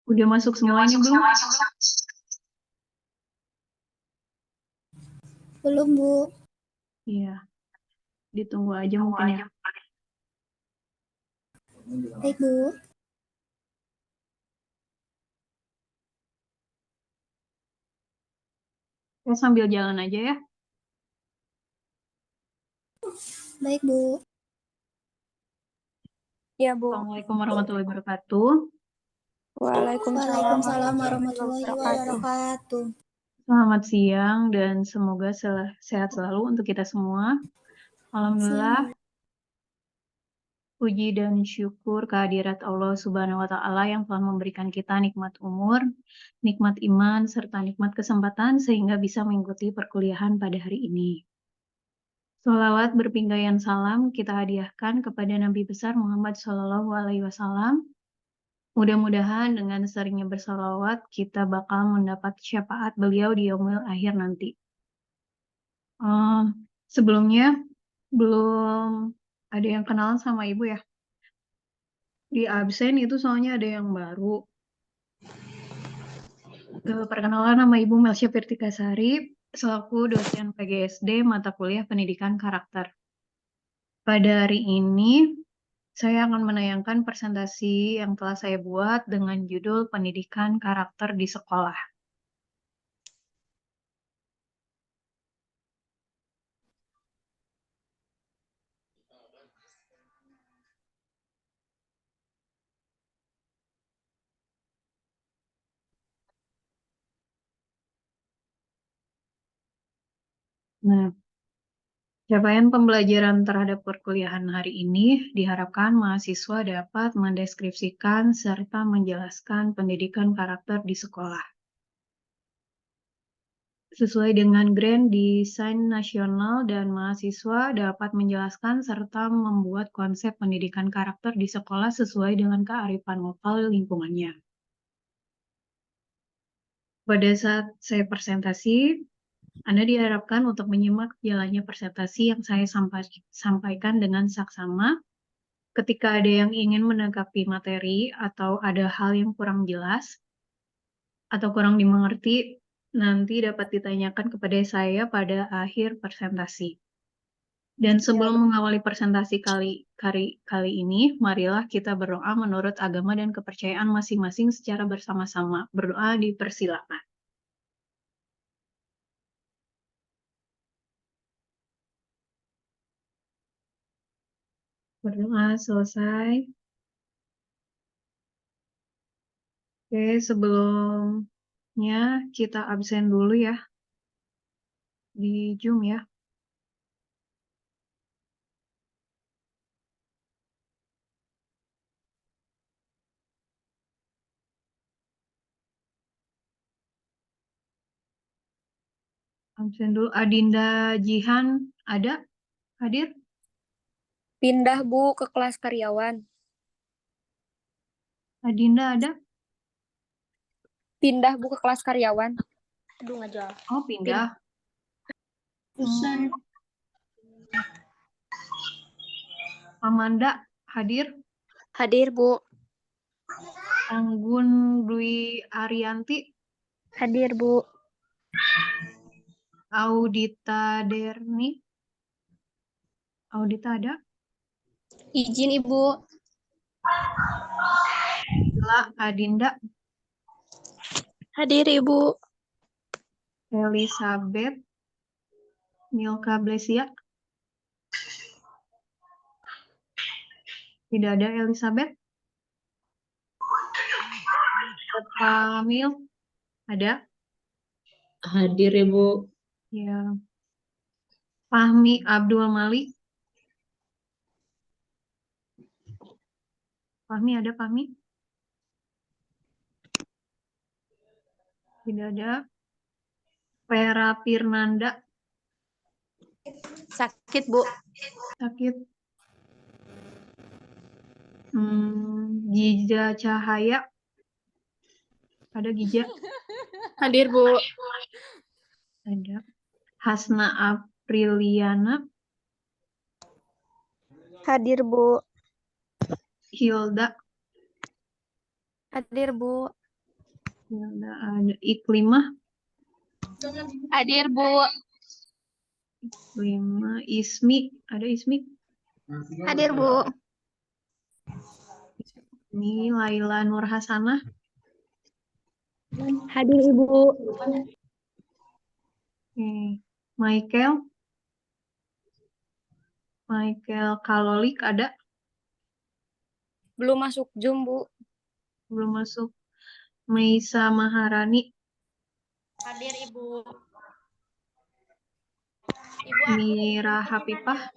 Udah masuk semuanya belum? Belum, Bu. Iya. Ditunggu aja mungkin ya. Baik, Bu. Saya sambil jalan aja ya. Baik, Bu. Ya, Bu. Assalamualaikum warahmatullahi wabarakatuh. Waalaikumsalam warahmatullahi wabarakatuh. Selamat siang dan semoga sehat selalu untuk kita semua. Alhamdulillah, puji dan syukur kehadirat Allah Subhanahu wa Ta'ala yang telah memberikan kita nikmat umur, nikmat iman, serta nikmat kesempatan sehingga bisa mengikuti perkuliahan pada hari ini. Sholawat berpinggaian salam kita hadiahkan kepada Nabi besar Muhammad SAW. Mudah-mudahan dengan seringnya bersalawat, kita bakal mendapat syafaat beliau di yaumil akhir nanti. Sebelumnya, belum ada yang kenalan sama Ibu ya? Di absen itu soalnya ada yang baru. Perkenalan nama Ibu Melsya Firtikasari, selaku dosen PGSD mata kuliah Pendidikan Karakter. Pada hari ini, saya akan menayangkan presentasi yang telah saya buat dengan judul Pendidikan Karakter di Sekolah. Nah, capaian pembelajaran terhadap perkuliahan hari ini diharapkan mahasiswa dapat mendeskripsikan serta menjelaskan pendidikan karakter di sekolah. Sesuai dengan Grand Design Nasional dan mahasiswa dapat menjelaskan serta membuat konsep pendidikan karakter di sekolah sesuai dengan kearifan lokal lingkungannya. Pada saat saya presentasi, Anda diharapkan untuk menyimak jalannya presentasi yang saya sampaikan dengan saksama. Ketika ada yang ingin menanggapi materi atau ada hal yang kurang jelas atau kurang dimengerti, nanti dapat ditanyakan kepada saya pada akhir presentasi. Dan sebelum mengawali presentasi kali ini, marilah kita berdoa menurut agama dan kepercayaan masing-masing secara bersama-sama. Berdoa dipersilakan. Berdoa selesai. Oke, sebelumnya kita absen dulu ya di Zoom ya. Absen dulu. Adinda Jihan ada? Hadir? Pindah, Bu, ke kelas karyawan. Adinda ada? Pindah, Bu, ke kelas karyawan. Aduh, nggak jalan. Oh, pindah. Amanda hadir? Hadir, Bu. Anggun Dwi Arianti? Hadir, Bu. Audita Derni. Audita ada? Izin Ibu. La Adinda. Hadir Ibu. Elizabeth. Milka Blesia. Tidak ada Elizabeth. Pamil. Ada? Hadir Ibu. Ya. Fahmi Abdul Malik. Fahmi ada Fahmi? Tidak ada. Vera Firnanda. Sakit Bu. Sakit. Gija Cahaya. Ada Gija? Hadir Bu. Ada. Hasna Apriliana. Hadir Bu. Hilda. Hadir Bu. Hilda ada. Iklimah. Hadir Bu. Iklimah. Ismi. Ada Ismi? Hadir Bu. Ini Laila Nur Hasanah. Hadir Ibu. Michael. Michael Kalolik ada? Belum masuk Zoom Bu. Belum masuk. Meisa Maharani. Hadir Ibu. Mira Hapipah.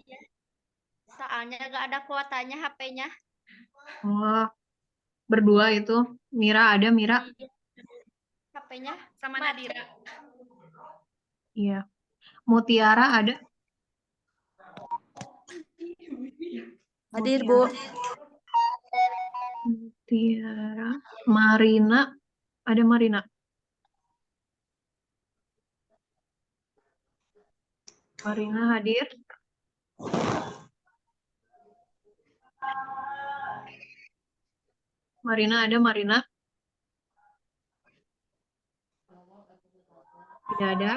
Soalnya gak ada kuotanya HP-nya. Oh, berdua itu. Mira ada, Mira? HP-nya sama Nadira. Iya. Mutiara ada? Hadir Bu. Mutiara. Marina. Ada Marina? Marina hadir? Marina ada, Marina? Tidak ada.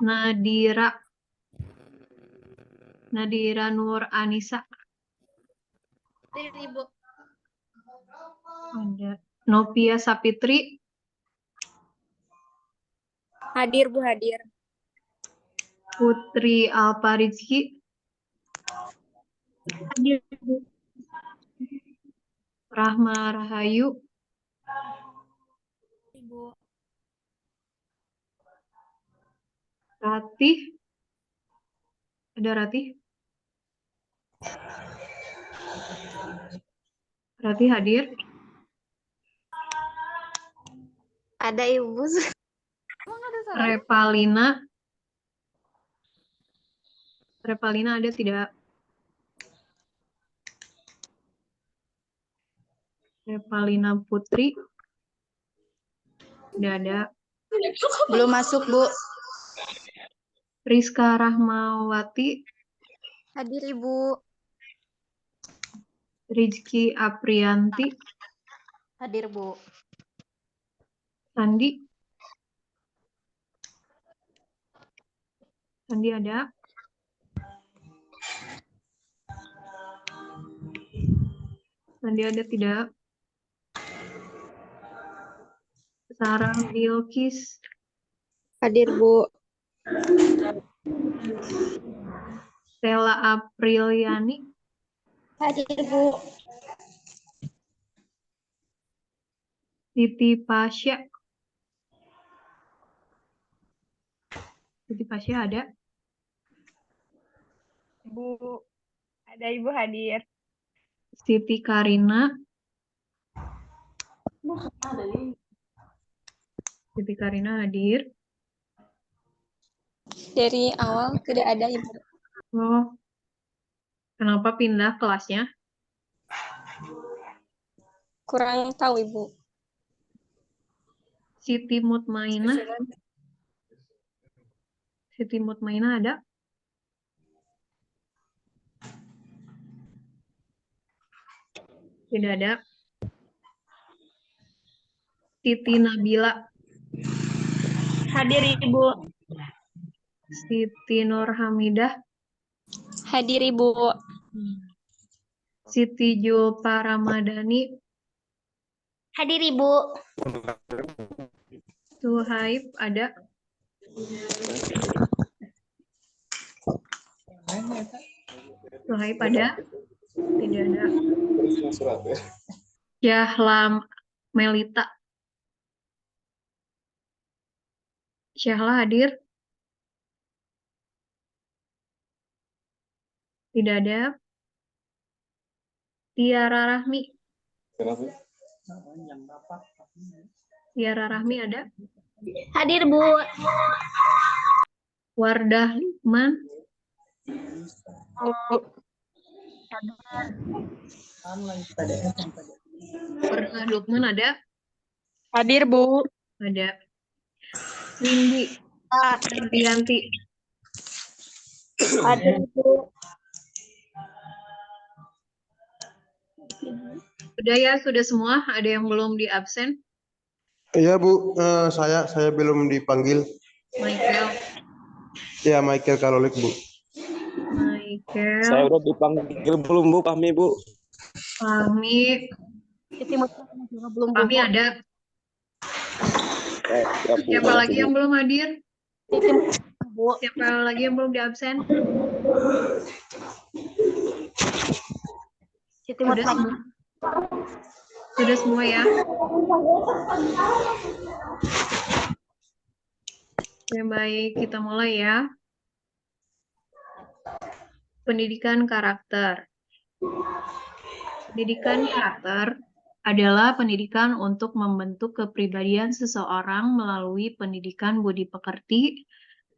Nadira. Nadira Nur Anissa. Hadir Ibu. Ada. Novia Sapitri. Hadir Bu, hadir. Putri Alparizki. Hadir Bu. Rahma Rahayu. Ibu. Ratih. Ada Ratih? Ratih hadir? Ada Ibu. Repalina. Repalina ada tidak? Repalina Putri. Tidak ada. Belum masuk, Bu. Rizka Rahmawati. Hadir Ibu. Rizky Aprianti. Hadir Bu. Sandi. Sandi ada? Sandi ada tidak? Sarah Bilkis. Hadir Bu. Stella Apriliani. Hadir Bu. Siti Pasha. Siti Pasha ada? Bu. Ada Ibu hadir. Siti Karina. Siti Karina hadir. Dari awal tidak ada Ibu. Oh, kenapa pindah kelasnya? Kurang tahu Ibu. Siti Mutmainah. Siti Mutmainah ada? Tidak ada. Siti Nabila. Hadir Ibu. Siti Nurhamidah, Hadir Ibu. Siti Julparamadani, Hadir Ibu. Suhaib ada, Suhaib ada, tidak ada. Syahla Melita, Syahla hadir, tidak ada. Tiara Rahmi, Tiara Rahmi ada. Hadir Bu. Wardah Lukman, Wardah Lukman ada, Hadir Bu. ada. Windy Yanti, Hadir Bu. sudah ya, sudah semua. Ada yang belum di absen? Iya Bu, saya belum dipanggil. Michael, Ya Michael Kalolik Bu. Michael, udah dipanggil belum Bu, Fahmi Bu? Fahmi, Belum Fahmi ada. Siapa lagi yang belum hadir? Siapa lagi yang belum di absen? Sudah semua. Sudah semua ya. Oke, baik, kita mulai ya. Pendidikan karakter. Pendidikan karakter adalah pendidikan untuk membentuk kepribadian seseorang melalui pendidikan budi pekerti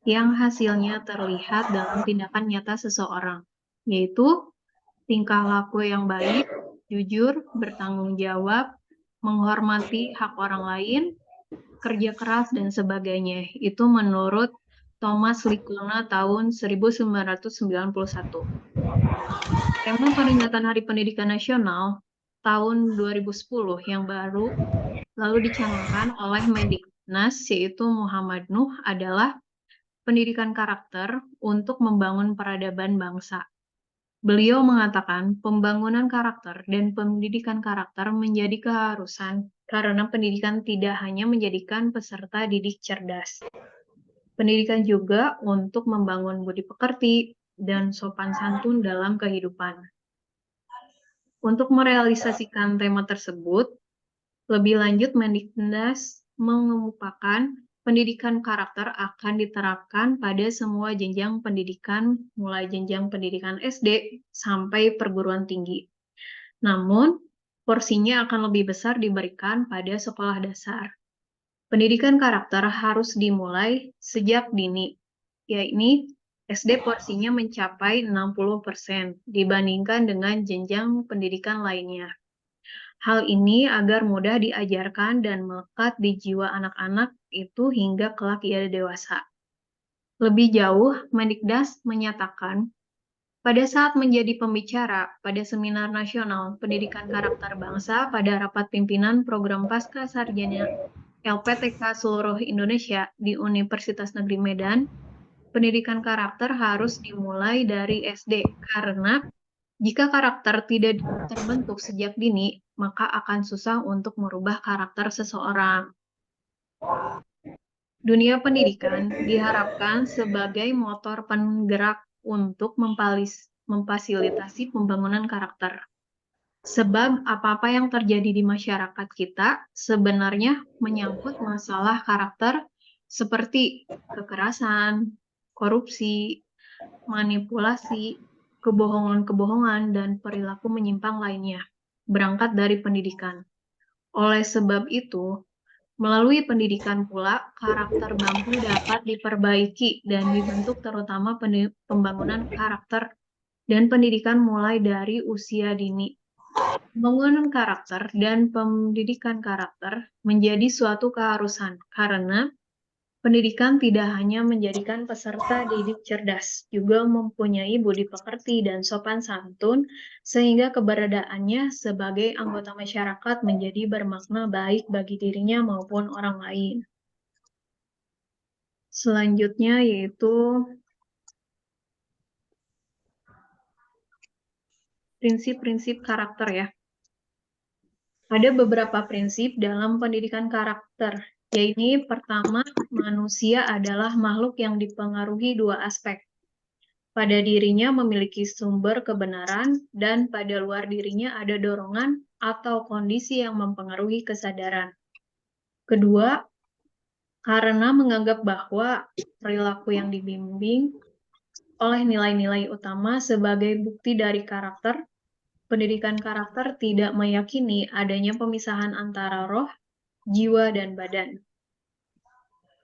yang hasilnya terlihat dalam tindakan nyata seseorang, yaitu tingkah laku yang baik, jujur, bertanggung jawab, menghormati hak orang lain, kerja keras, dan sebagainya. Itu menurut Thomas Lickona tahun 1991. Tema peringatan Hari Pendidikan Nasional tahun 2010 yang baru lalu dicanangkan oleh Mendiknas, yaitu Muhammad Nuh, adalah pendidikan karakter untuk membangun peradaban bangsa. Beliau mengatakan pembangunan karakter dan pendidikan karakter menjadi keharusan karena pendidikan tidak hanya menjadikan peserta didik cerdas. Pendidikan juga untuk membangun budi pekerti dan sopan santun dalam kehidupan. Untuk merealisasikan tema tersebut, lebih lanjut Mendiknas mengemukakan pendidikan karakter akan diterapkan pada semua jenjang pendidikan, mulai jenjang pendidikan SD sampai perguruan tinggi. Namun, porsinya akan lebih besar diberikan pada sekolah dasar. Pendidikan karakter harus dimulai sejak dini, yakni SD porsinya mencapai 60% dibandingkan dengan jenjang pendidikan lainnya. Hal ini agar mudah diajarkan dan melekat di jiwa anak-anak itu hingga kelak ia dewasa. Lebih jauh, Mendiknas menyatakan, pada saat menjadi pembicara pada Seminar Nasional Pendidikan Karakter Bangsa pada rapat pimpinan program Pasca Sarjana LPTK seluruh Indonesia di Universitas Negeri Medan, pendidikan karakter harus dimulai dari SD karena jika karakter tidak terbentuk sejak dini, maka akan susah untuk merubah karakter seseorang. Dunia pendidikan diharapkan sebagai motor penggerak untuk memfasilitasi pembangunan karakter. Sebab apa-apa yang terjadi di masyarakat kita sebenarnya menyangkut masalah karakter seperti kekerasan, korupsi, manipulasi, kebohongan-kebohongan, dan perilaku menyimpang lainnya, berangkat dari pendidikan. Oleh sebab itu, melalui pendidikan pula, karakter bangsa dapat diperbaiki dan dibentuk terutama pembangunan karakter dan pendidikan mulai dari usia dini. Pembangunan karakter dan pendidikan karakter menjadi suatu keharusan karena pendidikan tidak hanya menjadikan peserta didik cerdas, juga mempunyai budi pekerti dan sopan santun, sehingga keberadaannya sebagai anggota masyarakat menjadi bermakna baik bagi dirinya maupun orang lain. Selanjutnya yaitu prinsip-prinsip karakter ya. Ada beberapa prinsip dalam pendidikan karakter, yaitu pertama, manusia adalah makhluk yang dipengaruhi dua aspek. Pada dirinya memiliki sumber kebenaran, dan pada luar dirinya ada dorongan atau kondisi yang mempengaruhi kesadaran. Kedua, karena menganggap bahwa perilaku yang dibimbing oleh nilai-nilai utama sebagai bukti dari karakter, pendidikan karakter tidak meyakini adanya pemisahan antara roh, jiwa, dan badan.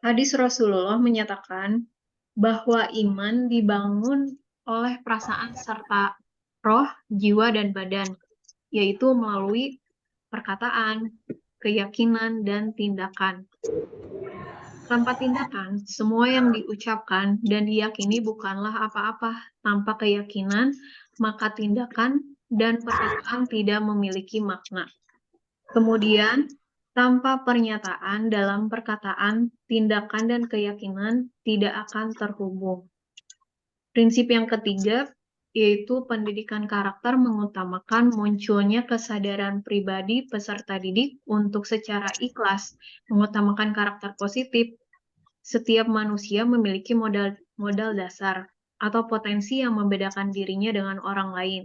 Hadis Rasulullah menyatakan bahwa iman dibangun oleh perasaan serta roh, jiwa, dan badan, yaitu melalui perkataan, keyakinan, dan tindakan. Tanpa tindakan, semua yang diucapkan dan diyakini bukanlah apa-apa. Tanpa keyakinan, maka tindakan dan perkataan tidak memiliki makna. Kemudian, tanpa pernyataan dalam perkataan, tindakan, dan keyakinan tidak akan terhubung. Prinsip yang ketiga, yaitu pendidikan karakter mengutamakan munculnya kesadaran pribadi peserta didik untuk secara ikhlas mengutamakan karakter positif. Setiap manusia memiliki modal dasar atau potensi yang membedakan dirinya dengan orang lain.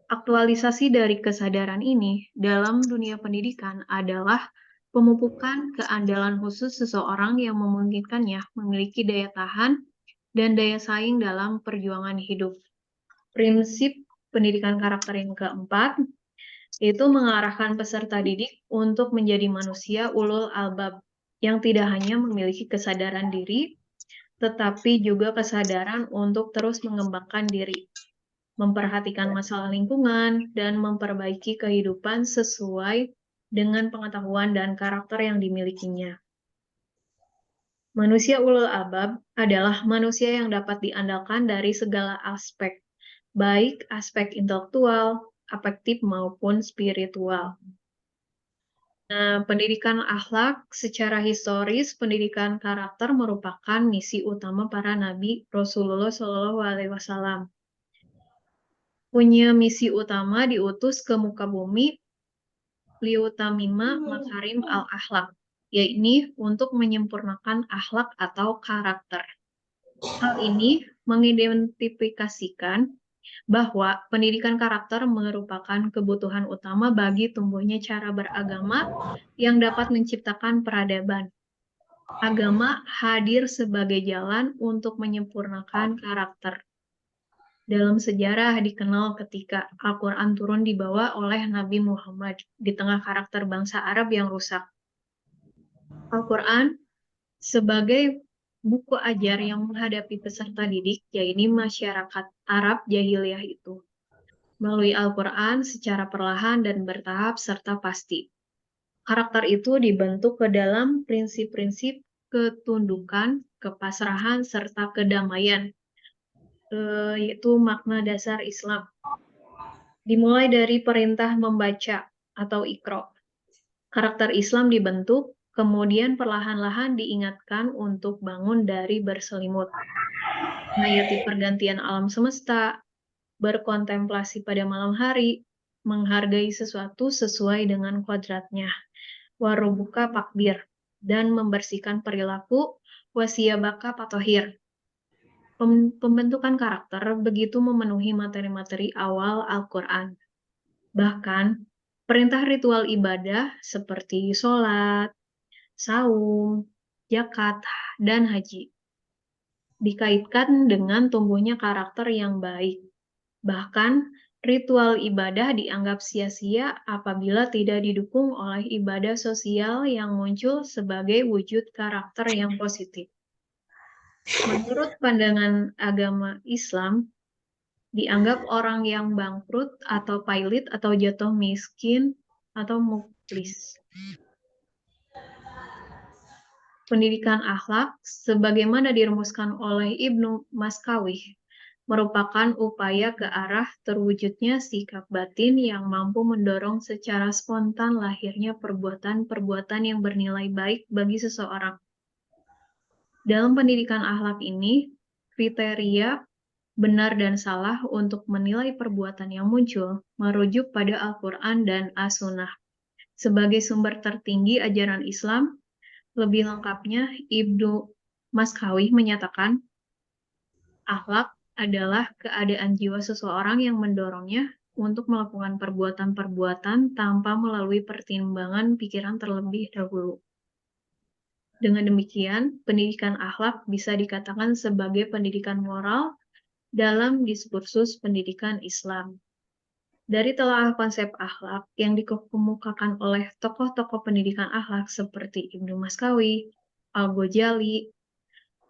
Aktualisasi dari kesadaran ini dalam dunia pendidikan adalah pemupukan keandalan khusus seseorang yang memungkinkannya memiliki daya tahan dan daya saing dalam perjuangan hidup. Prinsip pendidikan karakter yang keempat, yaitu mengarahkan peserta didik untuk menjadi manusia ulul albab, yang tidak hanya memiliki kesadaran diri, tetapi juga kesadaran untuk terus mengembangkan diri, memperhatikan masalah lingkungan, dan memperbaiki kehidupan sesuai dengan pengetahuan dan karakter yang dimilikinya. Manusia ulul albab adalah manusia yang dapat diandalkan dari segala aspek, baik aspek intelektual, afektif, maupun spiritual. Nah, pendidikan akhlak secara historis, pendidikan karakter merupakan misi utama para nabi Rasulullah SAW. Punya misi utama diutus ke muka bumi liutamima makarim al-akhlak, yaitu untuk menyempurnakan akhlak atau karakter. Hal ini mengidentifikasikan bahwa pendidikan karakter merupakan kebutuhan utama bagi tumbuhnya cara beragama yang dapat menciptakan peradaban. Agama hadir sebagai jalan untuk menyempurnakan karakter. Dalam sejarah dikenal ketika Al-Quran turun dibawa oleh Nabi Muhammad di tengah karakter bangsa Arab yang rusak. Al-Quran sebagai buku ajar yang menghadapi peserta didik, yaitu masyarakat Arab jahiliyah itu, melalui Al-Quran secara perlahan dan bertahap serta pasti. Karakter itu dibentuk ke dalam prinsip-prinsip ketundukan, kepasrahan, serta kedamaian, yaitu makna dasar Islam. Dimulai dari perintah membaca atau Iqra. Karakter Islam dibentuk, kemudian perlahan-lahan diingatkan untuk bangun dari berselimut, menghayati pergantian alam semesta, berkontemplasi pada malam hari, menghargai sesuatu sesuai dengan kodratnya, warubuka pakbir, dan membersihkan perilaku, wasiyabaka patohir. Pembentukan karakter begitu memenuhi materi-materi awal Al-Quran. Bahkan, perintah ritual ibadah seperti sholat, saum, zakat, dan haji dikaitkan dengan tumbuhnya karakter yang baik. Bahkan, ritual ibadah dianggap sia-sia apabila tidak didukung oleh ibadah sosial yang muncul sebagai wujud karakter yang positif. Menurut pandangan agama Islam, dianggap orang yang bangkrut atau pailit atau jatuh miskin atau muflis. Pendidikan akhlak, sebagaimana dirumuskan oleh Ibnu Maskawih, merupakan upaya ke arah terwujudnya sikap batin yang mampu mendorong secara spontan lahirnya perbuatan-perbuatan yang bernilai baik bagi seseorang. Dalam pendidikan akhlak ini, kriteria benar dan salah untuk menilai perbuatan yang muncul merujuk pada Al-Quran dan As-Sunnah. Sebagai sumber tertinggi ajaran Islam, lebih lengkapnya Ibnu Maskawi menyatakan, akhlak adalah keadaan jiwa seseorang yang mendorongnya untuk melakukan perbuatan-perbuatan tanpa melalui pertimbangan pikiran terlebih dahulu. Dengan demikian, pendidikan akhlak bisa dikatakan sebagai pendidikan moral dalam diskursus pendidikan Islam. Dari telaah konsep akhlak yang dikemukakan oleh tokoh-tokoh pendidikan akhlak seperti Ibnu Maskawi, Al-Ghazali,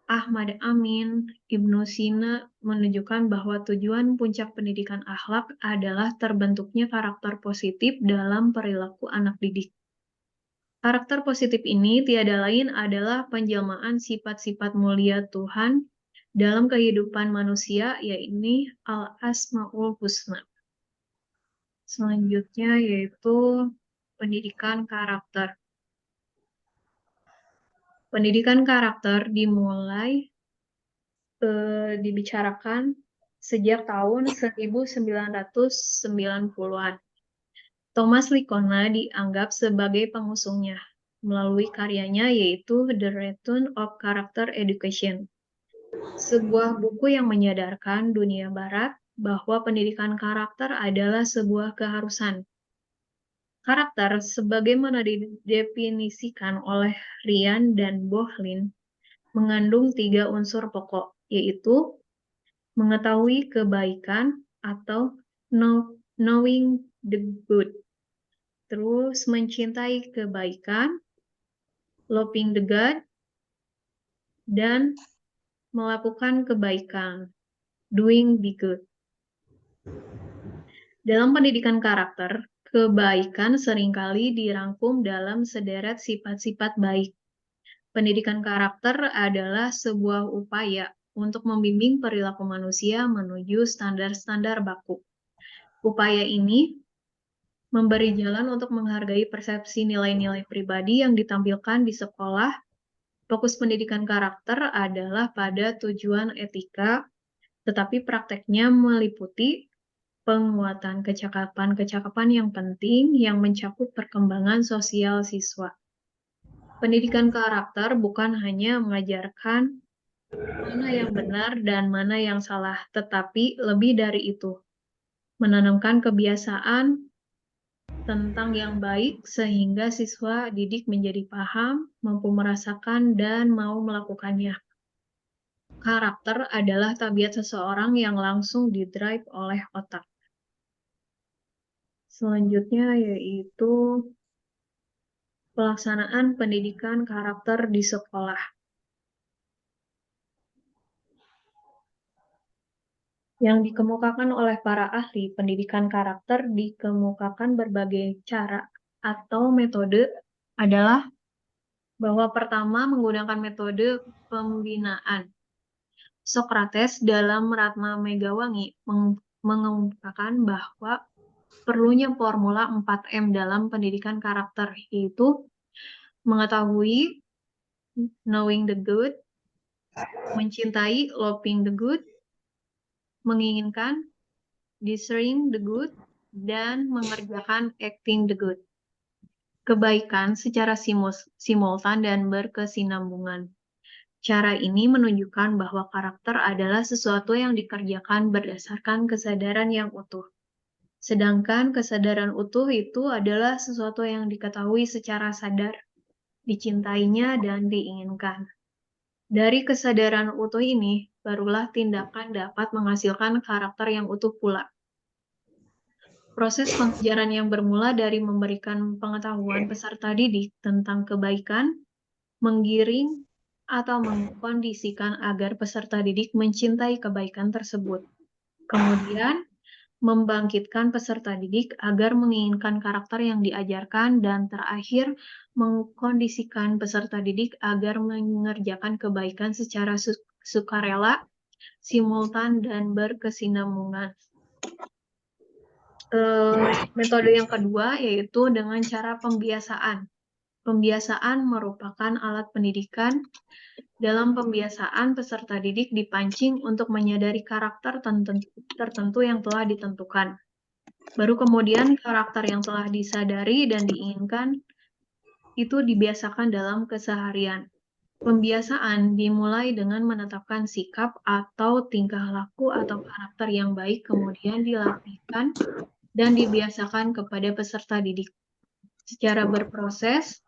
Ahmad Amin, Ibnu Sina menunjukkan bahwa tujuan puncak pendidikan akhlak adalah terbentuknya karakter positif dalam perilaku anak didik. Karakter positif ini tiada lain adalah penjelmaan sifat-sifat mulia Tuhan dalam kehidupan manusia, yaitu Al-Asmaul Husna. Selanjutnya yaitu pendidikan karakter. Pendidikan karakter dimulai dibicarakan sejak tahun 1990-an. Thomas Licona dianggap sebagai pengusungnya melalui karyanya yaitu The Return of Character Education, sebuah buku yang menyadarkan dunia barat bahwa pendidikan karakter adalah sebuah keharusan. Karakter, sebagaimana didefinisikan oleh Ryan dan Bohlin, mengandung 3 unsur pokok, yaitu mengetahui kebaikan atau knowing the good, terus mencintai kebaikan, loving the good, dan melakukan kebaikan, doing the good. Dalam pendidikan karakter, kebaikan seringkali dirangkum dalam sederet sifat-sifat baik. Pendidikan karakter adalah sebuah upaya untuk membimbing perilaku manusia menuju standar-standar baku. Upaya ini memberi jalan untuk menghargai persepsi nilai-nilai pribadi yang ditampilkan di sekolah. Fokus pendidikan karakter adalah pada tujuan etika, tetapi prakteknya meliputi penguatan kecakapan-kecakapan yang penting yang mencakup perkembangan sosial siswa. Pendidikan karakter bukan hanya mengajarkan mana yang benar dan mana yang salah, tetapi lebih dari itu, menanamkan kebiasaan tentang yang baik sehingga siswa didik menjadi paham, mampu merasakan, dan mau melakukannya. Karakter adalah tabiat seseorang yang langsung didrive oleh otak. Selanjutnya yaitu pelaksanaan pendidikan karakter di sekolah. Yang dikemukakan oleh para ahli pendidikan karakter dikemukakan berbagai cara atau metode adalah bahwa pertama menggunakan metode pembinaan. Sokrates dalam Ratna Megawangi mengemukakan bahwa perlunya formula 4M dalam pendidikan karakter, yaitu mengetahui, knowing the good, mencintai, loving the good, menginginkan, desiring the good, dan mengerjakan, acting the good. Kebaikan secara simultan dan berkesinambungan. Cara ini menunjukkan bahwa karakter adalah sesuatu yang dikerjakan berdasarkan kesadaran yang utuh. Sedangkan kesadaran utuh itu adalah sesuatu yang diketahui secara sadar, dicintainya, dan diinginkan. Dari kesadaran utuh ini, barulah tindakan dapat menghasilkan karakter yang utuh pula. Proses pengajaran yang bermula dari memberikan pengetahuan peserta didik tentang kebaikan, menggiring atau mengkondisikan agar peserta didik mencintai kebaikan tersebut. Kemudian, membangkitkan peserta didik agar menginginkan karakter yang diajarkan, dan terakhir mengkondisikan peserta didik agar mengerjakan kebaikan secara sukarela, simultan, dan berkesinambungan. Metode yang kedua yaitu dengan cara pembiasaan. Pembiasaan merupakan alat pendidikan. Dalam pembiasaan, peserta didik dipancing untuk menyadari karakter tertentu yang telah ditentukan. Baru kemudian karakter yang telah disadari dan diinginkan itu dibiasakan dalam keseharian. Pembiasaan dimulai dengan menetapkan sikap atau tingkah laku atau karakter yang baik, kemudian dilatihkan dan dibiasakan kepada peserta didik. Secara berproses,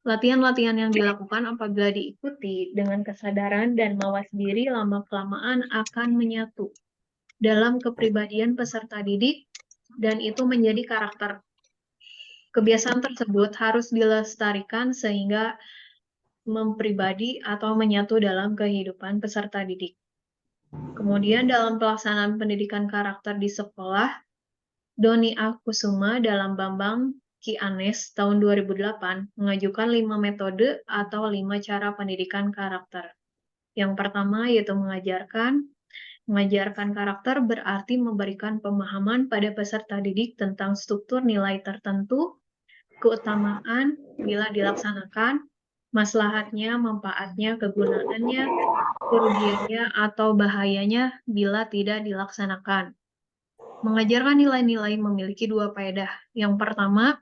latihan-latihan yang dilakukan apabila diikuti dengan kesadaran dan mawas diri lama-kelamaan akan menyatu dalam kepribadian peserta didik dan itu menjadi karakter. Kebiasaan tersebut harus dilestarikan sehingga mempribadi atau menyatu dalam kehidupan peserta didik. Kemudian dalam pelaksanaan pendidikan karakter di sekolah, Doni Akusuma dalam Bambang Ki Anes tahun 2008 mengajukan 5 metode atau 5 cara pendidikan karakter. Yang pertama yaitu mengajarkan. Mengajarkan karakter berarti memberikan pemahaman pada peserta didik tentang struktur nilai tertentu, keutamaan bila dilaksanakan, maslahatnya, manfaatnya, kegunaannya, kerugiannya, atau bahayanya bila tidak dilaksanakan. Mengajarkan nilai-nilai memiliki 2 faedah. Yang pertama,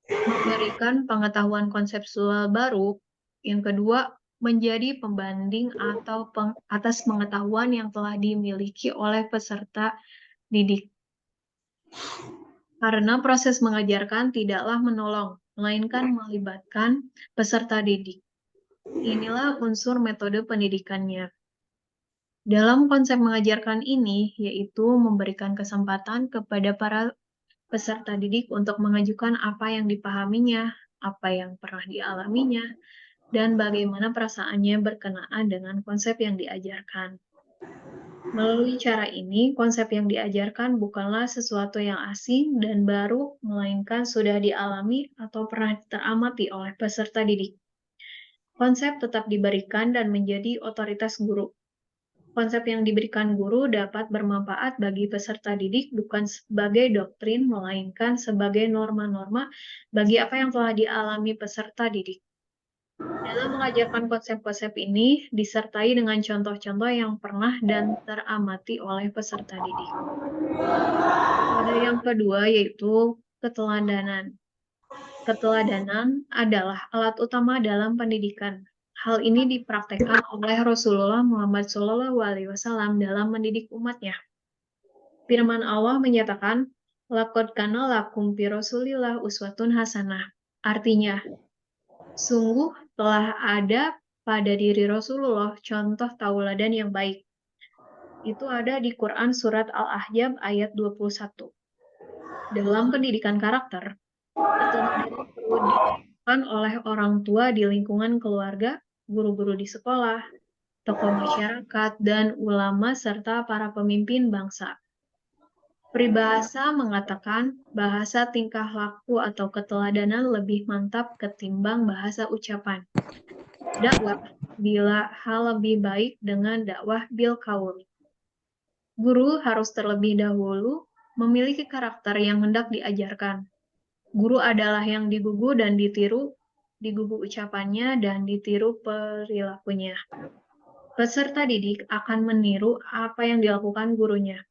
memberikan pengetahuan konseptual baru. Yang kedua, menjadi pembanding atau atas pengetahuan yang telah dimiliki oleh peserta didik. Karena proses mengajarkan tidaklah menolong, melainkan melibatkan peserta didik. Inilah unsur metode pendidikannya. Dalam konsep mengajarkan ini, yaitu memberikan kesempatan kepada para peserta didik untuk mengajukan apa yang dipahaminya, apa yang pernah dialaminya, dan bagaimana perasaannya berkenaan dengan konsep yang diajarkan. Melalui cara ini, konsep yang diajarkan bukanlah sesuatu yang asing dan baru, melainkan sudah dialami atau pernah teramati oleh peserta didik. Konsep tetap diberikan dan menjadi otoritas guru. Konsep yang diberikan guru dapat bermanfaat bagi peserta didik bukan sebagai doktrin, melainkan sebagai norma-norma bagi apa yang telah dialami peserta didik. Dalam mengajarkan konsep-konsep ini disertai dengan contoh-contoh yang pernah dan teramati oleh peserta didik. Ada yang kedua yaitu keteladanan. Keteladanan adalah alat utama dalam pendidikan. Hal ini dipraktekkan oleh Rasulullah Muhammad SAW dalam mendidik umatnya. Firman Allah menyatakan, "Laqad kana lakum fi Rasulillah uswatun hasanah." Artinya, sungguh telah ada pada diri Rasulullah contoh tauladan yang baik. Itu ada di Quran Surat Al-Ahzab ayat 21. Dalam pendidikan karakter, keteladanan perlu dilakukan oleh orang tua di lingkungan keluarga, guru-guru di sekolah, tokoh masyarakat, dan ulama serta para pemimpin bangsa. Peribahasa mengatakan bahasa tingkah laku atau keteladanan lebih mantap ketimbang bahasa ucapan. Dakwah bila hal lebih baik dengan dakwah bil qaul. Guru harus terlebih dahulu memiliki karakter yang hendak diajarkan. Guru adalah yang digugu dan ditiru, digugu ucapannya dan ditiru perilakunya. Peserta didik akan meniru apa yang dilakukan gurunya.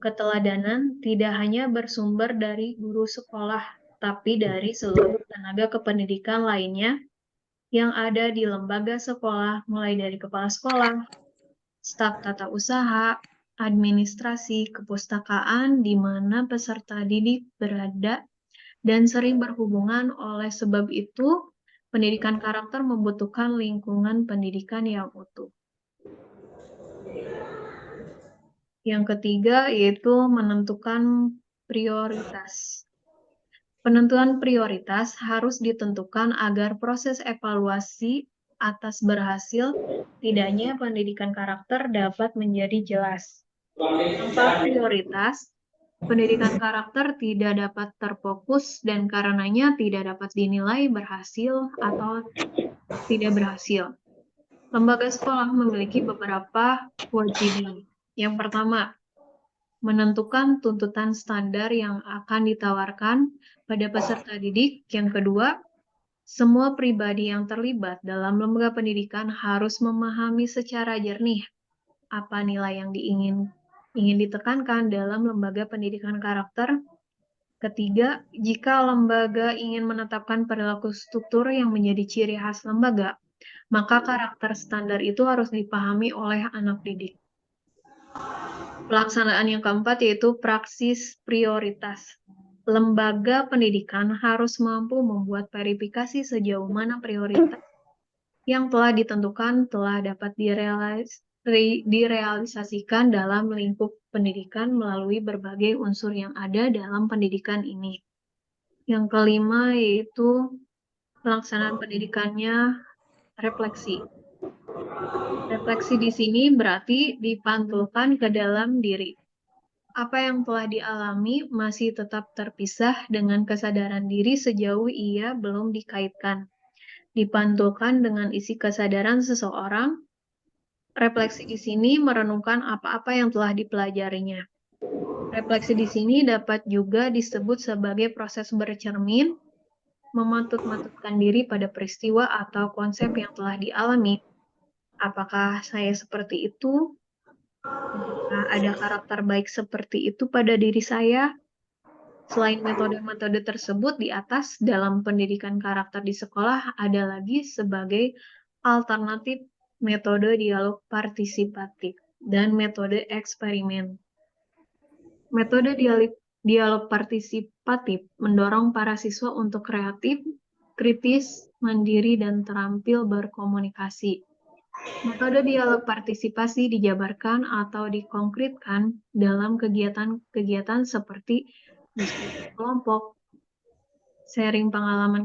Keteladanan tidak hanya bersumber dari guru sekolah, tapi dari seluruh tenaga kependidikan lainnya yang ada di lembaga sekolah, mulai dari kepala sekolah, staf tata usaha, administrasi, kepustakaan, di mana peserta didik berada dan sering berhubungan. Oleh sebab itu, pendidikan karakter membutuhkan lingkungan pendidikan yang utuh. Yang ketiga yaitu menentukan prioritas. Penentuan prioritas harus ditentukan agar proses evaluasi atas berhasil tidaknya pendidikan karakter dapat menjadi jelas. Tanpa prioritas, pendidikan karakter tidak dapat terfokus dan karenanya tidak dapat dinilai berhasil atau tidak berhasil. Lembaga sekolah memiliki beberapa kewajiban. Yang pertama, menentukan tuntutan standar yang akan ditawarkan pada peserta didik. Yang kedua, Semua pribadi yang terlibat dalam lembaga pendidikan harus memahami secara jernih apa nilai yang ingin ditekankan dalam lembaga pendidikan karakter. Ketiga, jika lembaga ingin menetapkan perilaku struktur yang menjadi ciri khas lembaga, maka karakter standar itu harus dipahami oleh anak didik. Pelaksanaan yang keempat yaitu praksis prioritas. Lembaga pendidikan harus mampu membuat verifikasi sejauh mana prioritas yang telah ditentukan telah dapat direalisasikan dalam lingkup pendidikan melalui berbagai unsur yang ada dalam pendidikan ini. Yang kelima yaitu pelaksanaan pendidikannya refleksi. Refleksi di sini berarti dipantulkan ke dalam diri. Apa yang telah dialami masih tetap terpisah dengan kesadaran diri sejauh ia belum dikaitkan. Dipantulkan dengan isi kesadaran seseorang. Refleksi di sini merenungkan apa-apa yang telah dipelajarinya. Refleksi di sini dapat juga disebut sebagai proses bercermin, mematut-matutkan diri pada peristiwa atau konsep yang telah dialami. Apakah saya seperti itu? Apakah ada karakter baik seperti itu pada diri saya? Selain metode-metode tersebut di atas, dalam pendidikan karakter di sekolah ada lagi sebagai alternatif metode dialog partisipatif dan metode eksperimen. Metode dialog partisipatif mendorong para siswa untuk kreatif, kritis, mandiri, dan terampil berkomunikasi. Metode dialog partisipasi dijabarkan atau dikonkretkan dalam kegiatan-kegiatan seperti diskusi kelompok, sharing pengalaman